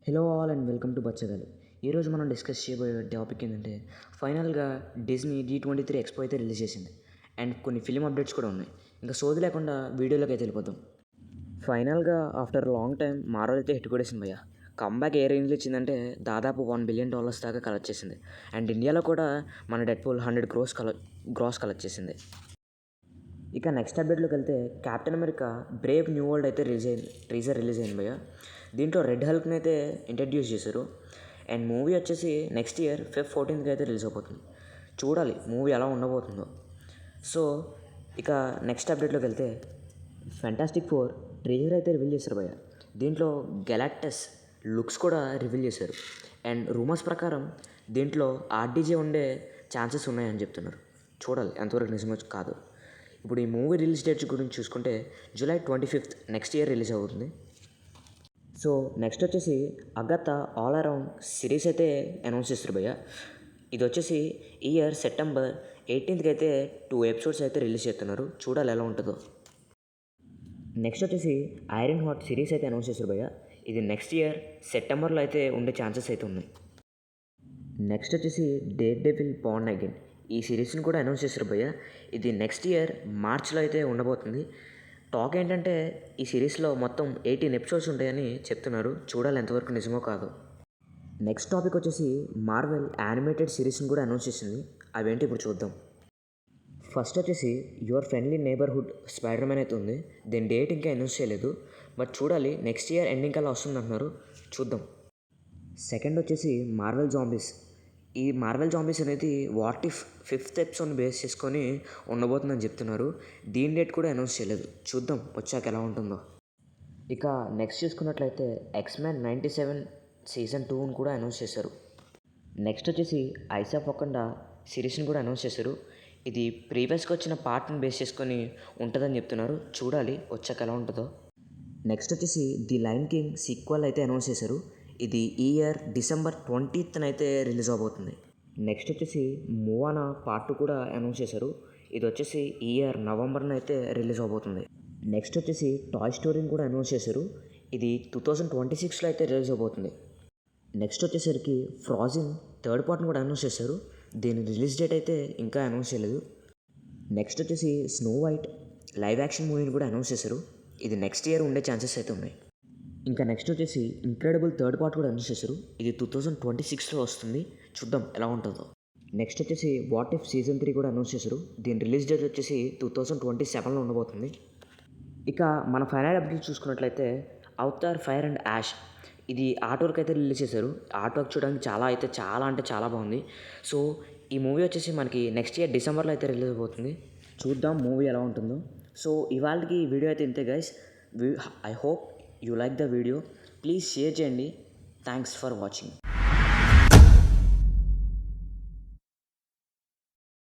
Hello all and welcome to బచ్చగాలి. ఈరోజు మనం డిస్కస్ చేయబోయే టాపిక్ ఏంటంటే ఫైనల్గా డిజ్నీ D23 ఎక్స్పో అయితే రిలీజ్ చేసింది అండ్ కొన్ని ఫిలిం అప్డేట్స్ కూడా ఉన్నాయి. ఇంకా సోది లేకుండా వీడియోలోకి అయితే వెళ్ళిపోతాం. ఫైనల్గా ఆఫ్టర్ లాంగ్ టైం మార్వెల్ అయితే హిట్ కొట్టేసింది భయ్య. కంబ్యాక్ ఏ రేంజ్లో ఇచ్చిందంటే దాదాపు $1 బిలియన్ దాకా కలెక్ట్ చేసింది. అండ్ ఇండియాలో కూడా మన డెడ్పూల్ 100 crores గ్రాస్ కలెక్ట్ చేసింది. ఇక నెక్స్ట్ అప్డేట్లోకి వెళ్తే captain America Brave new world అయితే టీజర్ రిలీజ్ అయింది భయ్య. దీంట్లో రెడ్ హల్క్ని అయితే ఇంట్రడ్యూస్ చేశారు అండ్ మూవీ వచ్చేసి నెక్స్ట్ ఇయర్ Feb 14th అయితే రిలీజ్ అయిపోతుంది. చూడాలి మూవీ ఎలా ఉండబోతుందో. సో ఇక నెక్స్ట్ అప్డేట్లోకి వెళ్తే ఫెంటాస్టిక్ 4 ట్రైలర్ అయితే రివీల్ చేశారు భయ్య. దీంట్లో గెలాక్టస్ లుక్స్ కూడా రివీల్ చేశారు అండ్ రూమర్స్ ప్రకారం దీంట్లో RDJ ఉండే ఛాన్సెస్ ఉన్నాయని చెప్తున్నారు. చూడాలి ఎంతవరకు నిజమో కాదు. ఇప్పుడు ఈ మూవీ రిలీజ్ డేట్స్ గురించి చూసుకుంటే July 25th next year release అవుతుంది. సో నెక్స్ట్ వచ్చేసి అగతా ఆల్ అరౌండ్ సిరీస్ అయితే అనౌన్స్ చేస్తారు భయ్య. ఇది వచ్చేసి ఈ ఇయర్ September 18th అయితే 2 episodes అయితే రిలీజ్ చేస్తున్నారు. చూడాలి ఎలా ఉంటుందో. నెక్స్ట్ వచ్చేసి ఐరన్ హార్ట్ సిరీస్ అయితే అనౌన్స్ చేస్తారు భయ్య. ఇది నెక్స్ట్ ఇయర్ సెప్టెంబర్లో అయితే ఉండే ఛాన్సెస్ అయితే ఉన్నాయి. నెక్స్ట్ వచ్చేసి డేర్ డెవిల్ బార్న్ అగైన్ ఈ సిరీస్ని కూడా అనౌన్స్ చేశారు భయ్య. ఇది నెక్స్ట్ ఇయర్ మార్చ్లో అయితే ఉండబోతుంది. టాక్ ఏంటంటే ఈ సిరీస్లో మొత్తం 18 episodes ఉంటాయని చెప్తున్నారు. చూడాలి ఎంతవరకు నిజమో కాదు. నెక్స్ట్ టాపిక్ వచ్చేసి మార్వెల్ యానిమేటెడ్ సిరీస్ని కూడా అనౌన్స్ చేసింది. అవేంటి ఇప్పుడు చూద్దాం. ఫస్ట్ వచ్చేసి your friendly neighbourhood spider man అయితే ఉంది. దీని డేట్ ఇంకా అనౌన్స్ చేయలేదు, బట్ చూడాలి నెక్స్ట్ ఇయర్ ఎండింగ్ కల్లా వస్తుంది అంటున్నారు. చూద్దాం. సెకండ్ వచ్చేసి మార్వెల్ జాంబీస్. ఈ మార్వెల్ జాంబీస్ అనేది what if 5th episode base చేసుకొని ఉండబోతుందని చెప్తున్నారు. దీని డేట్ కూడా అనౌన్స్ చేయలేదు. చూద్దాం వచ్చాక ఎలా ఉంటుందో. ఇక నెక్స్ట్ చూసుకున్నట్లయితే X-Men 97 Season 2ని కూడా అనౌన్స్ చేశారు. నెక్స్ట్ వచ్చేసి ఐస్ ఆఫ్ వకండా సిరీస్ని కూడా అనౌన్స్ చేశారు. ఇది ప్రీవియస్గా వచ్చిన పార్ట్ని బేస్ చేసుకొని ఉంటుందని చెప్తున్నారు. చూడాలి వచ్చాక ఎలా ఉంటుందో. నెక్స్ట్ వచ్చేసి ది లయన్ కింగ్ సీక్వెల్ అయితే అనౌన్స్ చేశారు. ఇది ఈ ఇయర్ December 20th అయితే రిలీజ్ అవబోతుంది. నెక్స్ట్ వచ్చేసి మోవానా పార్ట్ 2 కూడా అనౌన్స్ చేశారు. ఇది వచ్చేసి ఈ ఇయర్ నవంబర్న అయితే రిలీజ్ అవబోతుంది. నెక్స్ట్ వచ్చేసి టాయ్ స్టోరీని కూడా అనౌన్స్ చేశారు. ఇది 2026లో అయితే రిలీజ్ అవబోతుంది. నెక్స్ట్ వచ్చేసరికి ఫ్రాజన్ థర్డ్ పార్ట్ని కూడా అనౌన్స్ చేశారు. దీని రిలీజ్ డేట్ అయితే ఇంకా అనౌన్స్ చేయలేదు. నెక్స్ట్ వచ్చేసి స్నో వైట్ లైవ్ యాక్షన్ మూవీని కూడా అనౌన్స్ చేశారు. ఇది నెక్స్ట్ ఇయర్ ఉండే ఛాన్సెస్ అయితే ఉన్నాయి. ఇంకా నెక్స్ట్ వచ్చేసి ఇంక్రెడిబుల్ థర్డ్ పార్ట్ కూడా అనౌన్స్ చేశారు. ఇది 2026లో వస్తుంది. చూద్దాం ఎలా ఉంటుందో. నెక్స్ట్ వచ్చేసి వాట్ ఇఫ్ Season 3 కూడా అనౌన్స్ చేశారు. దీని రిలీజ్ డేట్ వచ్చేసి 2027లో ఉండబోతుంది. ఇక మన ఫైనల్ అప్డేట్ చూసుకున్నట్లయితే అవతార్ ఫైర్ అండ్ యాష్ ఇది ఆర్ట్ వర్క్ అయితే రిలీజ్ చేశారు. ఆర్ట్ వర్క్ చూడడానికి చాలా బాగుంది. సో ఈ మూవీ వచ్చేసి మనకి నెక్స్ట్ ఇయర్ Decemberలో అయితే రిలీజ్ అయిపోతుంది. చూద్దాం మూవీ ఎలా ఉంటుందో. సో ఇవాళకి వీడియో అయితే ఇంతే guys. I hope you like the video. Please share చేయండి. Thanks for watching.